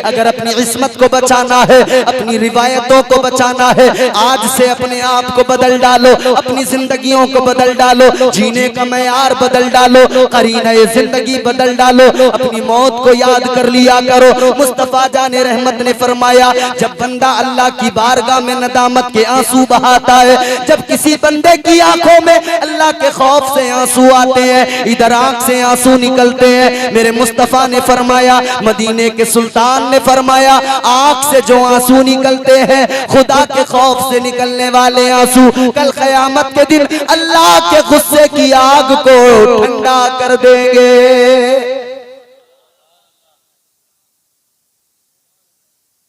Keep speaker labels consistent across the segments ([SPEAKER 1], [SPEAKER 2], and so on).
[SPEAKER 1] अगर अपनी इस्मत को बचाना है, अपनी रिवायतों को बचाना है, आज से अपने आप को बदल डालो, अपनी जिंदगियों को बदल डालो, जीने का मयार बदल डालो, करीना जिंदगी बदल डालो, अपनी मौत को याद कर लिया करो। मुस्तफा जाने रहमत ने फरमाया, जब बंदा अल्लाह की बारगाह में नदामत के आंसू बहाता है, जब किसी बंदे की आंखों में अल्लाह के खौफ से आंसू आते हैं, इधर आंख से आंसू निकलते हैं, मेरे मुस्तफा ने फरमाया, मदीने के सुल्तान ने फरमाया, आंख से जो आंसू निकलते हैं, खुदा के खौफ से निकलने वाले आंसू कल क़यामत के दिन अल्लाह के गुस्से की आग को ठंडा कर देंगे।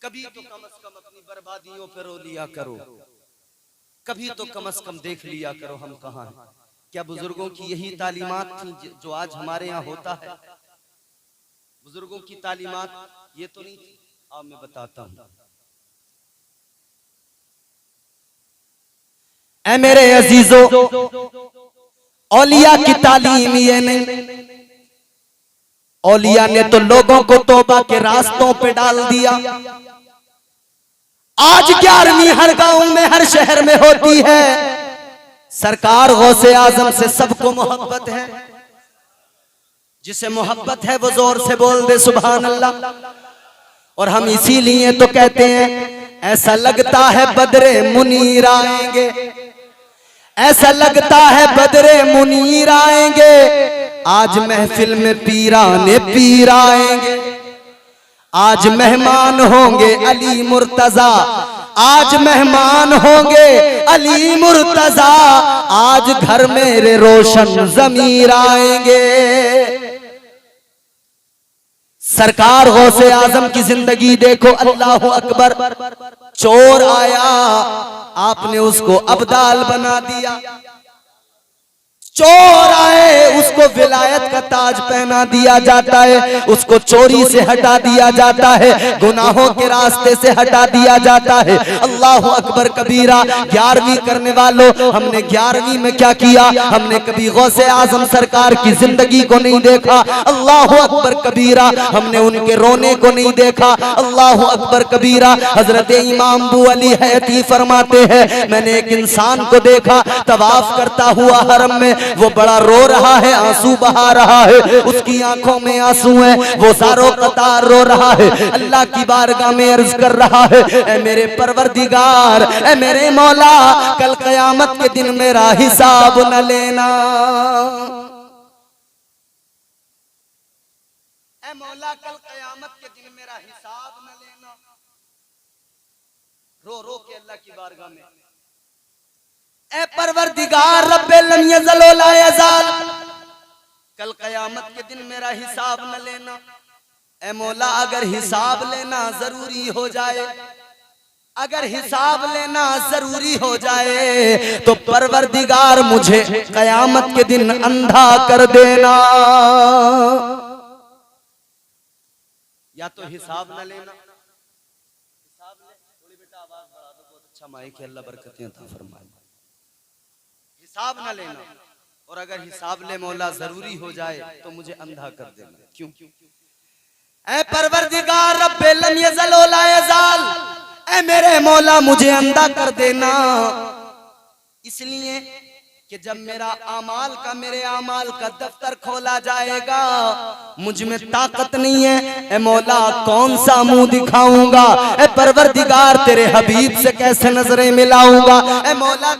[SPEAKER 1] कभी तो कम से कम अपनी बर्बादियों पर रो लिया करो, कभी तो कम से कम देख लिया करो हम कहाँ हैं। क्या बुजुर्गों की यही तालीमात थी जो आज हमारे यहाँ होता है? बुजुर्गों की तालीमात ये तो नहीं थी। अब मैं बताता हूँ, ऐ मेरे अजीजों, औलिया की तालीम ये नहीं, औलिया ने तो लोगों को तौबा के रास्तों पे डाल दिया। आज 11वीं हर गांव में, हर शहर में होती है। सरकार गौसे आजम से सबको मोहब्बत है, जिसे मोहब्बत है वो जोर से बोल दे सुभान अल्लाह। और हम इसीलिए तो कहते हैं, ऐसा लगता है बदरे मुनीर आएंगे, ऐसा लगता है बदरे मुनीर आएंगे, आज महफिल में पीराने पीर आएंगे, आज मेहमान होंगे अली मुर्तजा, आज मेहमान होंगे अली मुर्तजा, आज घर मेरे रोशन ज़मीर आएंगे। सरकार गौसे आजम की जिंदगी देखो, अल्लाह अकबर, चोर आया, आपने उसको अब्दाल बना दिया। चोर आए, उसको विलायत का ताज पहना दिया जाता है, उसको चोरी से हटा दिया जाता है, गुनाहों के रास्ते से हटा दिया जाता है। अल्लाह अकबर कबीरा। 11वीं करने वालों, हमने 11वीं में क्या किया? हमने कभी गौसे आजम सरकार की जिंदगी को नहीं देखा। अल्लाह अकबर कबीरा। हमने उनके रोने को नहीं देखा। अल्लाह अकबर कबीरा। हजरत इमाम अबू अली हयती फरमाते हैं, मैंने एक इंसान को देखा तवाफ करता हुआ हरम में, वो बड़ा रो रहा है, आंसू बहा रहा है, उसकी आंखों में आंसू हैं, वो सारों कतार रो रहा है, अल्लाह की बारगाह में अर्ज कर रहा है, ऐ मेरे परवरदिगार, ऐ मेरे मौला, कल कयामत के दिन मेरा हिसाब न लेना। ऐ मौला, कल कयामत के दिन मेरा हिसाब न लेना। रो रो के अल्लाह की बारगाह में, ऐ परवरदिगार रब्बे लम यज़ल व ला यज़ाल, कल कयामत के दिन मेरा हिसाब न लेना। ऐ मौला, अगर हिसाब लेना जरूरी हो जाए, अगर हिसाब लेना जरूरी हो जाए, तो परवरदिगार मुझे कयामत के दिन अंधा कर देना। या तो हिसाब न लेना, हिसाब ले, थोड़ी बेटा आवाज बढ़ा दो, बहुत अच्छा माइक है, अल्लाह बरकतें अता फरमाए। हिसाब न लेना, और अगर हिसाब ले मौला जरूरी हो जाए तो मुझे अंधा कर देना। क्यों? ऐ परवरदिगार रब्बे लम यज़ल व ला यज़ाल, ऐ मेरे मौला मुझे अंधा कर देना। इसलिए कि जब मेरा आमाल का, मेरे आमाल का दफ्तर खोला जाएगा, मुझ में ताकत नहीं है, ए मौला कौन सा मुंह दिखाऊंगा? ए परवरदिगार तेरे हबीब से कैसे नजरें मिलाऊंगा? ए मौला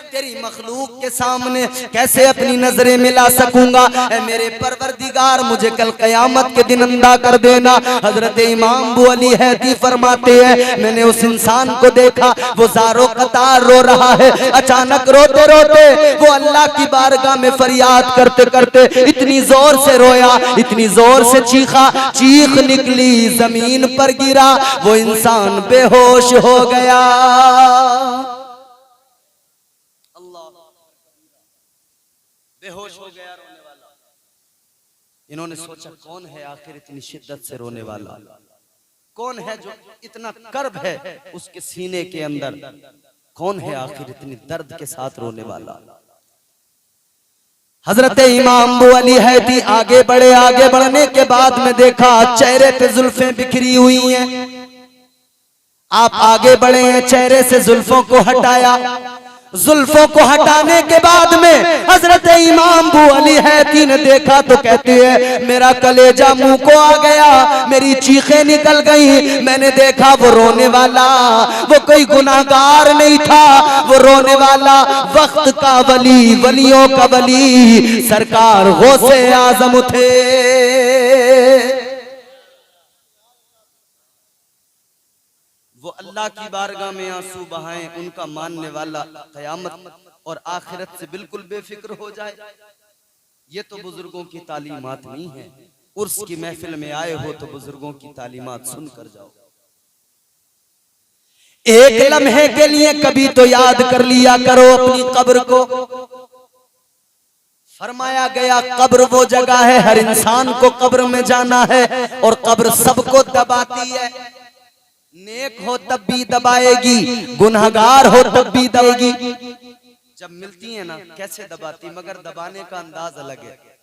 [SPEAKER 1] तेरी मखलूक के सामने कैसे अपनी नजरें मिला सकूंगा? ए मेरे परवरदिगार मुझे कल कयामत के दिन अंधा कर देना। हजरत इमाम अबू अली हैती फरमाते हैं, मैंने उस इंसान को देखा, वो ज़ारो कतार रो रहा है, अचानक रोते रोते वो अल्लाह की बारगाह में फरियाद करते करते इतनी जोर से रोया, इतनी जोर से चीखा, चीख निकली, जमीन पर गिरा, वो इंसान बेहोश हो गया। बेहोश हो गया रोने वाला। इन्होंने सोचा कौन है आखिर इतनी शिद्दत से रोने वाला, कौन है जो इतना कर्ब है उसके सीने के अंदर, कौन है आखिर इतनी दर्द के साथ रोने वाला? हजरत इमाम अबू अली हैती आगे बढ़े। आगे बढ़ने के बाद में देखा चेहरे पे जुल्फें बिखरी हुई हैं। आप आगे बढ़े हैं, चेहरे से जुल्फों को हटाया। जुल्फों को हटाने के बाद में हजरत इमाम अबू अली हैती ने देखा तो कहते हैं मेरा कलेजा मुंह को आ गया, मेरी चीखें निकल गई। मैंने देखा वो रोने वाला वो कोई गुनाहगार नहीं था, वो रोने वाला वक्त का वली, वलियों का वली सरकार गौसे आजम थे। वो अल्लाह की बारगाह में आंसू बहाएं, उनका मानने वाला क़यामत और आखिरत से बिल्कुल बेफिक्र हो जाए। ये तो बुजुर्गों की तालीमात नहीं है। उर्स की महफिल में आए हो तो बुजुर्गों की तालीमात सुनकर जाओ। एक लम्हे के लिए कभी तो याद कर लिया करो अपनी कब्र को। फरमाया गया कब्र वो जगह है, हर इंसान को कब्र में जाना है और कब्र सबको दबाती है। नेक हो तब भी दबाएगी, गुनहगार हो तब भी दबाएगी। जब मिलती है ना कैसे दबाती, मगर दबाने का अंदाज अलग है।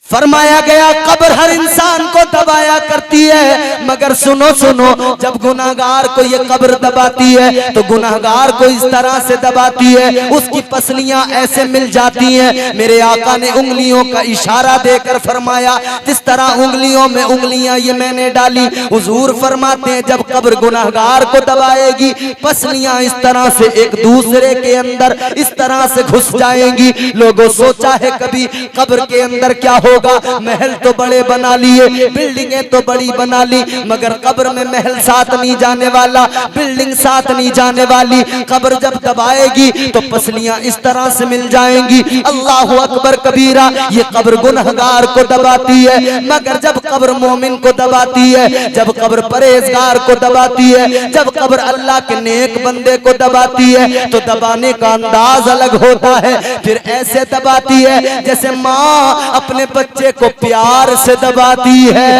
[SPEAKER 1] फरमाया गया कब्र हर इंसान को दबाया करती है, मगर सुनो सुनो जब गुनाहगार को ये कब्र दबाती है तो गुनाहगार को इस तरह से दबाती है, उसकी पसलियां ऐसे मिल जाती हैं। मेरे आका ने उंगलियों का इशारा देकर फरमाया जिस तरह उंगलियों में उंगलियां ये मैंने डाली। हुजूर फरमाते हैं जब कब्र गुनाहगार को दबाएगी पसलियां इस तरह से एक दूसरे के अंदर इस तरह से घुस जाएंगी। लोगों सोचा है कभी कब्र के अंदर क्या हो? महल तो बड़े बना लिए, बिल्डिंगें तो बड़ी बना ली, मगर कब्र में महल साथ नहीं जाने वाला, बिल्डिंग साथ नहीं जाने वाली। कब्र जब दबाएगी तो पसलियां इस तरह से मिल जाएंगी। अल्लाहु अकबर कबीरा। ये कब्र गुनहगार को दबाती है, मगर जब कब्र मोमिन को दबाती है, जब कब्र परहेजगार को दबाती है, जब कब्र अल्लाह के नेक बंदे को दबाती है तो दबाने का अंदाज अलग होता है। फिर ऐसे दबाती है जैसे माँ अपने बच्चे को प्यार से दबाती है।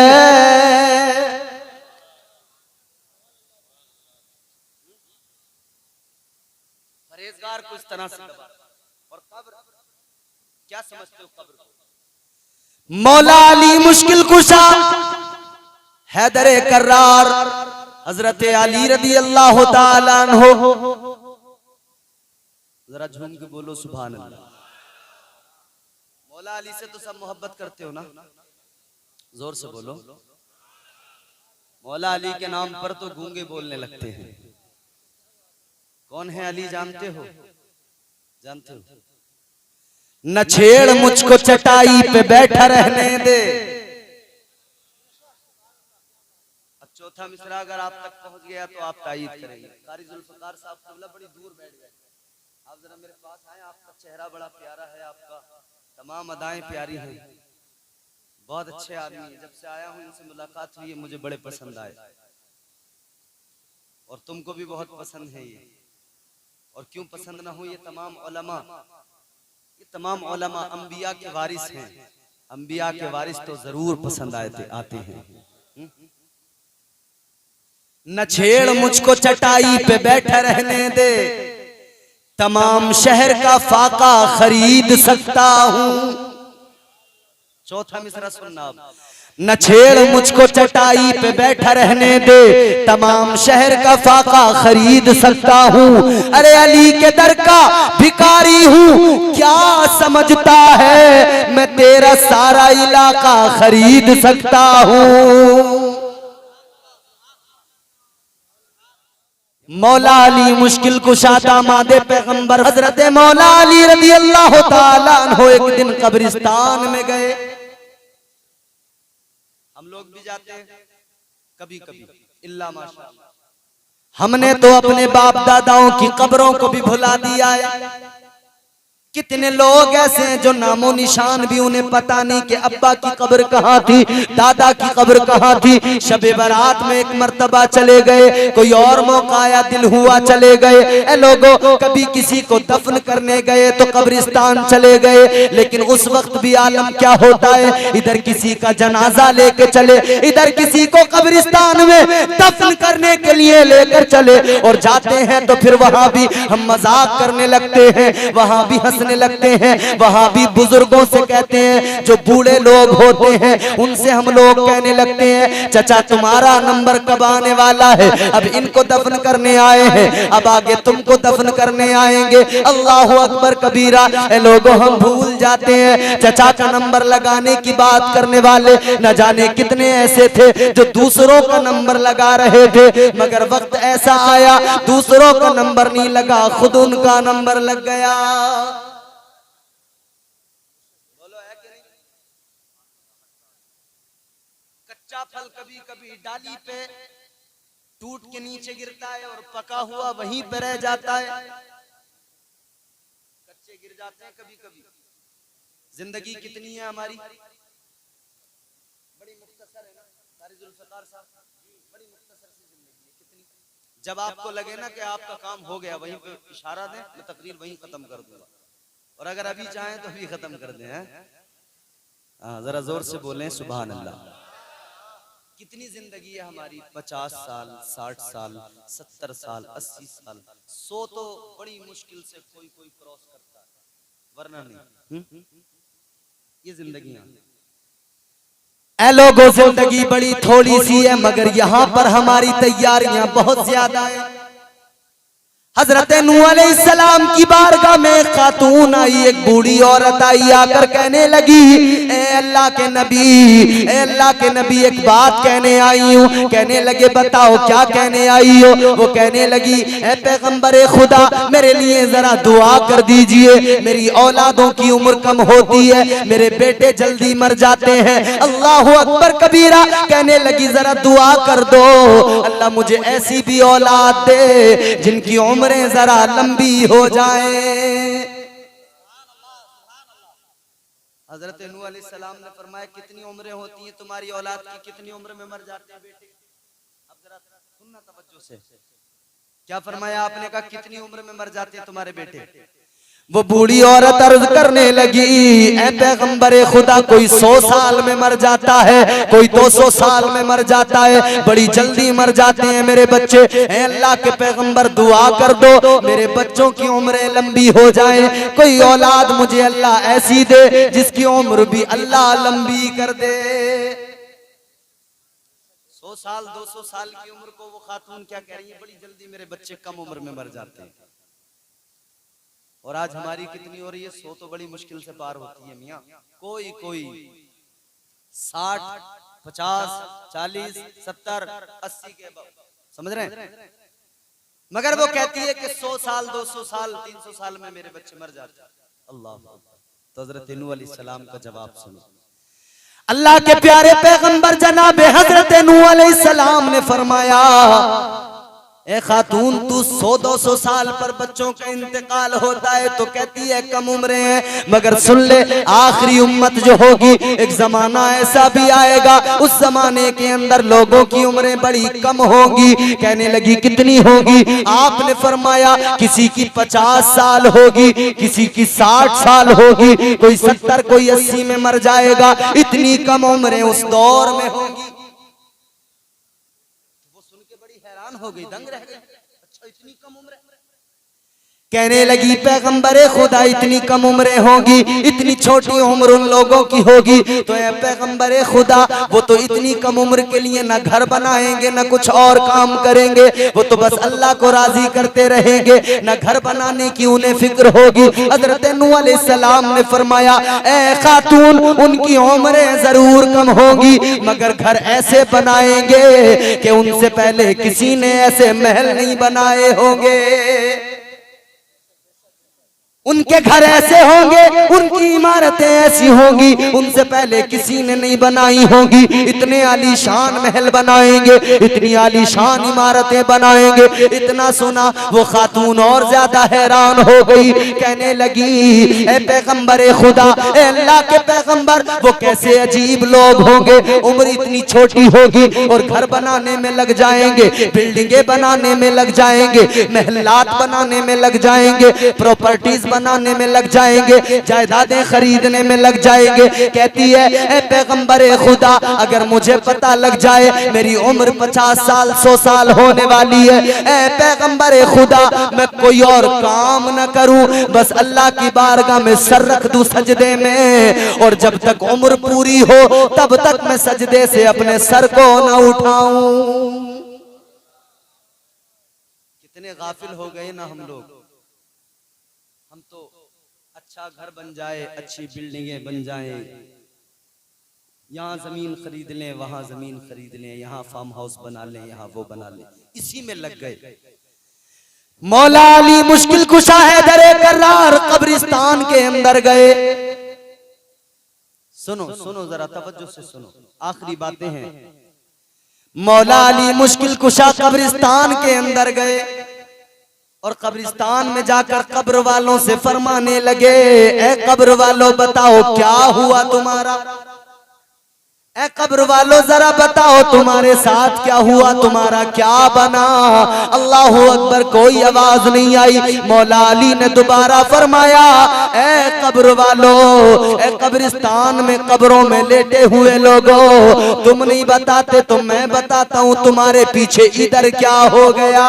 [SPEAKER 1] परहेजगार को इस तरह से दबाता और कब्र क्या समझते हो? कब्र को मौला अली मुश्किल कुशा, हैदर कर्रार, हजरत अली रदी अल्लाह ताला अन्हु। जरा झूम के बोलो सुभान अल्लाह। मौला अली से तो सब मोहब्बत करते हो ना? जोर से बोलो। मौला अली के नाम पर तो गूंगे बोलने लगते हैं। कौन है अली जानते हो? जानते हो? न छेड़ मुझको चटाई पे बैठा रहने दे। अब चौथा मिसरा अगर आप तक पहुंच गया तो आप तायीद करेंगे। कारी जुल्फकार साहब कबला बड़ी दूर बैठ गए, आप जरा मेरे पास आए। आपका चेहरा बड़ा प्यारा है, आपका तमाम अदाएं प्यारी हैं, बहुत अच्छे आदमी हैं। जब से आया हूं इनसे मुलाकात हुई है, मुझे बड़े पसंद आए और तुमको भी बहुत पसंद है ये। और क्यों पसंद ना हो? ये तमाम उलमा अंबिया के वारिस हैं। अंबिया के वारिस तो जरूर पसंद आते हैं। न छेड़ मुझको चटाई पे बैठा रहने दे, तमाम शहर का फाका खरीद सकता हूं। चौथा मिसरा सुनना। न छेड़ मुझको चटाई पे बैठा रहने दे, तमाम शहर का फाका खरीद सकता हूं। अरे अली के दर का भिखारी हूं, क्या समझता है मैं तेरा सारा इलाका खरीद सकता हूं। मौला अली मुश्किल कुशा दामादे पैगंबर हजरत मौला अली रज़ी अल्लाह ताला अन्हु एक दिन कब्रिस्तान में गए। हम लोग भी जाते हैं कभी कभी, इल्ला माशाअल्लाह। हमने तो अपने बाप दादाओं की कब्रों को भी भुला दिया है। कितने लोग ऐसे हैं जो नामो निशान भी उन्हें पता नहीं कि अब्बा की कब्र कहाँ थी, दादा की कब्र कहाँ थी। शबे बारात में एक मर्तबा चले गए, कोई और मौका आया दिल हुआ चले गए। ए लोगों, कभी किसी को दफन करने गए तो कब्रिस्तान चले गए, लेकिन उस वक्त भी आलम क्या होता है, इधर किसी का जनाजा लेके चले, इधर किसी को कब्रिस्तान में दफन करने के लिए लेकर चले। और जाते हैं तो फिर वहां भी हम मजाक करने लगते हैं, वहां भी हंसने समझने लगते हैं। वहां भी बुजुर्गों से कहते हैं, जो बूढ़े लोग होते हैं उनसे हम लोग कहने लगते हैं, चचा तुम्हारा नंबर कब आने वाला है? अब इनको दफन करने आए हैं, अब आगे तुमको दफन करने आएंगे। अल्लाह अकबर कबीरा। लोगों हम भूल जाते हैं चचा का नंबर लगाने की बात करने वाले न जाने कितने ऐसे थे जो दूसरों का नंबर लगा रहे थे, मगर वक्त ऐसा आया दूसरों का नंबर नहीं लगा, खुद उनका नंबर लग गया। बोलो है कि नहीं? कच्चा फल कभी कभी डाली पे टूट के नीचे गिरता है और पका हुआ वहीं पे रह जाता है। कच्चे गिर जाते हैं कभी कभी। जिंदगी कितनी है हमारी? बड़ी मुख्तसर है ना कारी जुल्फ़िकार साहब, बड़ी मुख्तसर सी जिंदगी है। कितनी, जब आपको लगे ना कि आपका काम हो गया वहीं पे इशारा दें, मैं तकरीर वहीं खत्म कर दूंगा, और अगर अभी चाहें तो अभी खत्म कर दें। जरा जोर से बोलें सुभान अल्लाह। कितनी जिंदगी है हमारी? 50 साल, 60 साल, 70 साल, 80 साल, 100 तो बड़ी मुश्किल से कोई कोई क्रॉस करता है, वरना नहीं। ये जिंदगी ऐ लोगों, जिंदगी बड़ी थोड़ी सी है, मगर यहाँ पर हमारी तैयारियां बहुत ज्यादा है। हजरत नूह अलैहिस्सलाम की बारगाह में खातून आई, एक बूढ़ी औरत आई, आकर कहने लगी, ए अल्लाह के नबी, ए अल्लाह के नबी, एक बात कहने आई हूँ। कहने लगे बताओ क्या कहने आई हो? वो कहने लगी, ए पैगंबर खुदा, मेरे लिए जरा दुआ कर दीजिए, मेरी औलादों की उम्र कम होती है, मेरे बेटे जल्दी मर जाते हैं। अल्लाह अकबर कबीरा। कहने लगी जरा दुआ कर दो, अल्लाह मुझे ऐसी भी औलाद दे जिनकी उम्र जरा लंबी हो जाए। हजरत नूह अलैहिस्सलाम ने फरमाया, कितनी उम्रें होती हैं तुम्हारी औलाद की? कितनी उम्र में मर जाते हैं बेटे? अब जरा सुनना तवज्जो से, क्या फरमाया आपने? कहा कितनी उम्र में मर जाते हैं तुम्हारे बेटे? वो बूढ़ी औरत अर्ज करने लगी, ऐ पैगंबरे खुदा, कोई 100 साल में मर जाता है, कोई 200 साल में मर जाता है, बड़ी जल्दी मर जाते हैं मेरे बच्चे। ऐ अल्लाह के पैगंबर दुआ कर दो मेरे बच्चों की उम्रें लंबी हो जाए, कोई औलाद मुझे अल्लाह ऐसी दे जिसकी उम्र भी अल्लाह लंबी कर दे। 100 साल 200 साल की उम्र को वो खातून क्या कह रही है, बड़ी जल्दी मेरे बच्चे कम उम्र में मर जाते हैं। और आज हमारी कितनी हो रही है? 100 तो बड़ी मुश्किल से पार होती है मियाँ। कोई कोई 60, 50, 40, 70, 80 के समझ रहे हैं, मगर वो कहती है कि 100 साल 200 साल 300 साल में मेरे बच्चे मर जाते हैं। अल्लाह। तो हजरत नूह अलैहिस्सलाम का जवाब सुनो। अल्लाह के प्यारे पैगंबर जनाब हजरत नूह अलैहिस्सलाम ने फरमाया, ए खातून, तू 100-200 साल पर बच्चों का इंतकाल होता है तो कहती है कम उम्रें हैं, मगर सुन ले, आखिरी उम्मत जो होगी, एक जमाना ऐसा भी आएगा, उस जमाने के अंदर लोगों की उम्रें बड़ी कम होंगी। कहने लगी कितनी होगी? आपने फरमाया किसी की 50 साल होगी, किसी की 60 साल होगी, कोई 70, कोई 80 में मर जाएगा। इतनी कम उम्रें उस दौर में होगी। हो गई, दंग रह गई। अच्छा, इतनी कम उम्र? कहने लगी पैगंबरे खुदा, इतनी कम उम्रें होगी, इतनी छोटी उम्र उन लोगों की होगी, तो ए पैगंबरे खुदा, वो तो इतनी कम उम्र के लिए ना घर बनाएंगे ना कुछ और काम करेंगे, वो तो बस अल्लाह को राजी करते रहेंगे, ना घर बनाने की उन्हें फिक्र होगी। हजरत नूह अलैहिस्सलाम ने फरमाया, ए खातून, उनकी उम्रें जरूर कम होगी, मगर घर ऐसे बनाएंगे कि उनसे पहले किसी ने ऐसे महल नहीं बनाए होंगे। उनके घर ऐसे होंगे, उनकी इमारतें ऐसी होंगी, उनसे पहले किसी ने नहीं बनाई होंगी। इतने आलीशान महल बनाएंगे, इतनी आलीशान इमारतें बनाएंगे। इतना सुना वो खातून और ज्यादा हैरान हो गई। कहने लगी, ए पैगंबरे खुदा, ए अल्लाह के पैगंबर, वो कैसे अजीब लोग होंगे, उम्र इतनी छोटी होगी और घर बनाने में लग जाएंगे, बिल्डिंगें बनाने में लग जाएंगे, महलात बनाने में लग जाएंगे, प्रॉपर्टीज बनाने में लग जाएंगे, जायदादें खरीदने में लग जाएंगे। कहती है ए पैगंबरे खुदा, अगर मुझे पता लग जाए मेरी उम्र 50 साल 100 साल होने वाली है, ए पैगंबरे खुदा मैं कोई और काम न करूं, बस अल्लाह की बारगाह में सर रख दूं सजदे में, और जब तक उम्र पूरी हो तब तक मैं सजदे से अपने सर को न उठाऊं। कितने गाफिल हो गए ना हम लोग। हम तो अच्छा घर बन जाए, अच्छी बिल्डिंगें बन जाएं, यहाँ जमीन खरीद लें, वहां जमीन खरीद लें, यहाँ फार्म हाउस बना लें, यहाँ वो बना लें, इसी में लग गए। मौला अली मुश्किल कुशा है दरे करार कब्रिस्तान के अंदर गए। सुनो सुनो जरा तवज्जो से सुनो, आखिरी बातें हैं। मौला अली मुश्किल कुशा कब्रिस्तान के अंदर गए और कब्रिस्तान में जाकर कब्र वालों से फरमाने लगे, ए कब्र वालों बताओ क्या हुआ तुम्हारा, ए कब्र वालों जरा बताओ तुम्हारे साथ क्या हुआ, तुम्हारा क्या बना। अल्लाहु अकबर, कोई आवाज नहीं आई। मौला अली ने दोबारा फरमाया, ए कब्र वालों, ए कब्रिस्तान में कब्रों में लेटे हुए लोगों, तुम नहीं बताते तो मैं बताता हूँ तुम्हारे पीछे इधर क्या हो गया।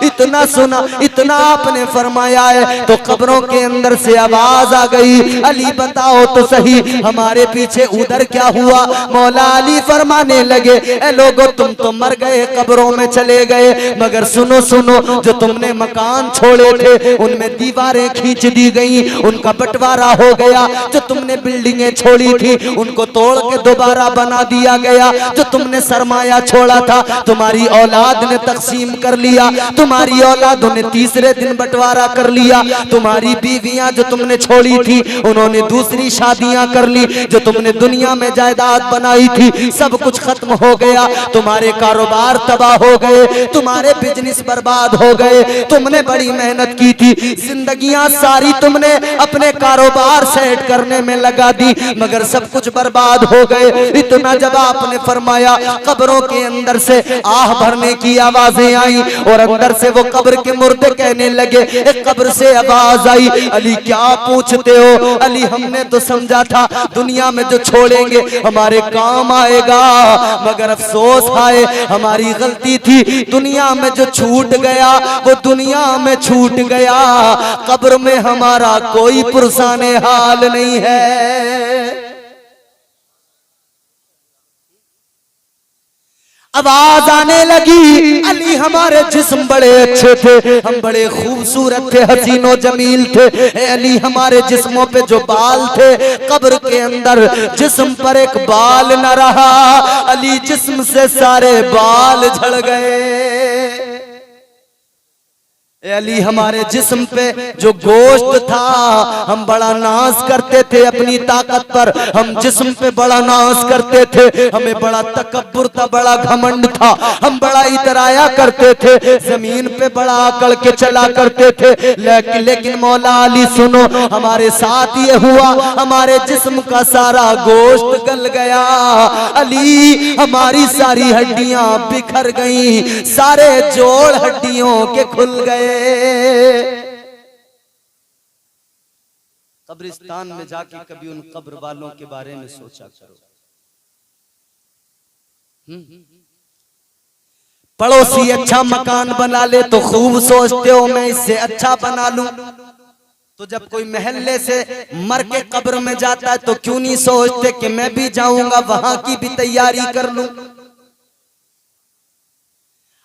[SPEAKER 1] इतना सुना, इतना आपने फरमाया है तो कब्रों के अंदर से आवाज आ गई, अली बताओ तो सही हमारे पीछे उधर क्या हुआ। मौला अली फरमाने लगे, ए लोगो तुम तो मर गए, कब्रों में चले गए, मगर सुनो सुनो, जो तुमने मकान छोड़े थे उनमें दीवारें खींच दी गई, उनका बंटवारा हो गया। जो तुमने बिल्डिंगें छोड़ी थी उनको तोड़ के दोबारा बना दिया गया। जो तुमने सरमाया छोड़ा था तुम्हारी औलाद ने तकसीम कर लिया, तुम्हारी औलादों ने तीसरे दिन बंटवारा कर लिया। तुम्हारी बीवियां जो तुमने छोड़ी थी उन्होंने दूसरी शादियां कर ली। जो तुमने दुनिया में जायदाद बनाई थी सब कुछ खत्म हो गया। तुम्हारे कारोबार तबाह हो गए, तुम्हारे बिजनेस बर्बाद हो गए। तुमने बड़ी मेहनत की थी, जिंदगियां सारी तुमने अपने कारोबार सेट करने में लगा दी, मगर सब कुछ बर्बाद हो गए। इतना जब आपने फरमाया, कब्रों के अंदर से आह भरने की आवाजें आई और अंदर से वो कब्र के मुर्दे कहने लगे, एक कब्र से आवाज आई, अली क्या पूछते हो। अली हमने तो समझा था दुनिया में जो छोड़ेंगे हमारे काम आएगा, मगर अफसोस है हमारी गलती थी। दुनिया में जो छूट गया वो दुनिया में छूट गया, कब्र में हमारा कोई पुरसाने हाल नहीं है। आवाज आने लगी, अली हमारे जिस्म बड़े अच्छे थे, हम बड़े खूबसूरत थे, हसीनो जमील थे। अली हमारे जिस्मों पे जो बाल थे कब्र के अंदर जिस्म पर एक बाल न रहा, अली जिस्म से सारे बाल झड़ गए। अली हमारे जिस्म पे जो गोश्त था हम बड़ा नाज करते थे अपनी ताकत पर, हम जिस्म पे बड़ा नाज करते थे, हमें बड़ा तकब्बुर था, बड़ा घमंड था, हम बड़ा इतराया करते थे, जमीन पे बड़ा आकड़ के चला करते थे। लेकिन मौला अली सुनो, हमारे साथ ये हुआ, हमारे जिस्म का सारा गोश्त गल गया। अली हमारी सारी हड्डियां बिखर गई, सारे जोड़ हड्डियों के खुल गए। कब्रिस्तान में जाके कभी उन कब्र वालों के बारे में सोचा करो। पड़ोसी अच्छा मकान बना ले तो खूब सोचते हो मैं इससे अच्छा बना लूं, तो जब कोई महल्ले से मर के कब्र में जाता है तो क्यों नहीं सोचते कि मैं भी जाऊंगा वहां की भी तैयारी कर लूं।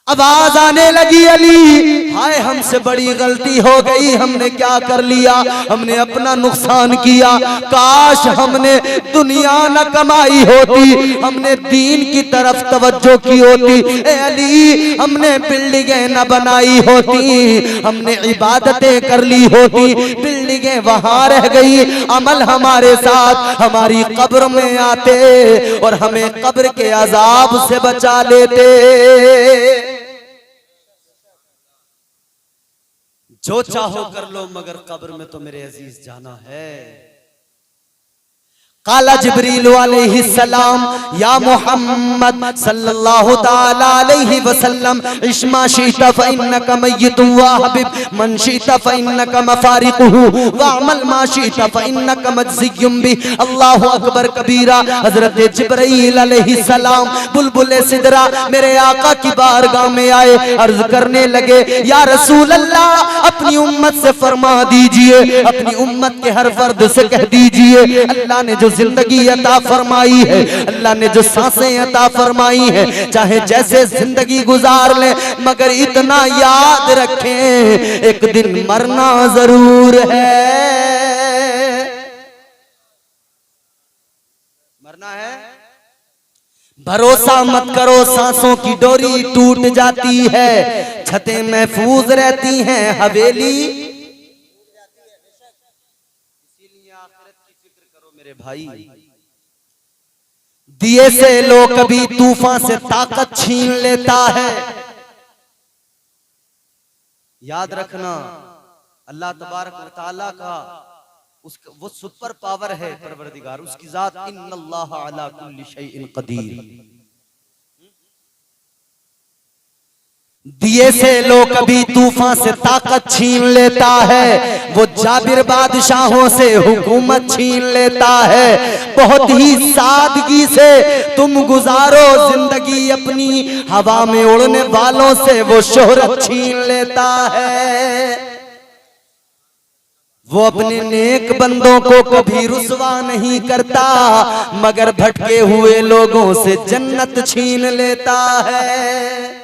[SPEAKER 1] आवाज आने लगी, अली हाय हमसे बड़ी गलती हो गई, हमने क्या कर लिया, हमने अपना नुकसान किया। काश हमने दुनिया न कमाई होती, हमने दीन की तरफ तवज्जो की होती। ए अली हमने बिल्डिंगें न बनाई होती, हमने इबादतें कर ली होती, बिल्डिंगें वहां रह गई, अमल हमारे साथ हमारी कब्र में आते और हमें कब्र के अजाब से बचा लेते। जो चाहो कर लो मगर कब्र में तो मेरे अजीज जाना है। काला जिब्रील अलैहिस्सलाम या मोहम्मद सल्लल्लाहु ताला अलैहि वसल्लम इश्मा शीता फइन्नका मय्यितुन व हबिब मन शीता फइन्नका मफारिकुहु व अमल मा शीता फइन्नका मज्जियुम बि। अल्लाहु अकबर कबीरा। हजरत जिब्रील अलैहिस्सलाम बुलबुल सिदरा मेरे आका की बारगाह में आए, अर्ज करने लगे या रसूल अल्लाह अपनी उम्मत से फरमा दीजिए, अपनी उम्मत के हर फर्द से कह दीजिए अल्लाह ने जो जिंदगी अता फरमाई है, अल्लाह ने जो सांसें अता फरमाई है, चाहे जैसे जिंदगी गुजार ले मगर इतना याद रखें एक दिन मरना जरूर है। मरना है। भरोसा मत करो सांसों की डोरी टूट जाती है, छतें महफूज रहती हैं हवेली। मेरे भाई दिए से लो कभी तूफान से ताकत छीन लेता है। याद रखना अल्लाह तबारक व तआला का उसका वो सुपर पावर है परवरदिगार, उसकी जात इन्नल्लाह अला कुल्ली शैइन कदीर। दिए से लो कभी तूफान से ताकत छीन लेता है, वो जाबिर बादशाहों से हुकूमत छीन लेता है। बहुत ही सादगी से तुम गुजारो जिंदगी अपनी, हवा में उड़ने वालों से वो शोहरत छीन लेता है। वो अपने नेक बंदों को कभी रुसवा नहीं करता मगर भटके हुए लोगों से जन्नत छीन लेता है।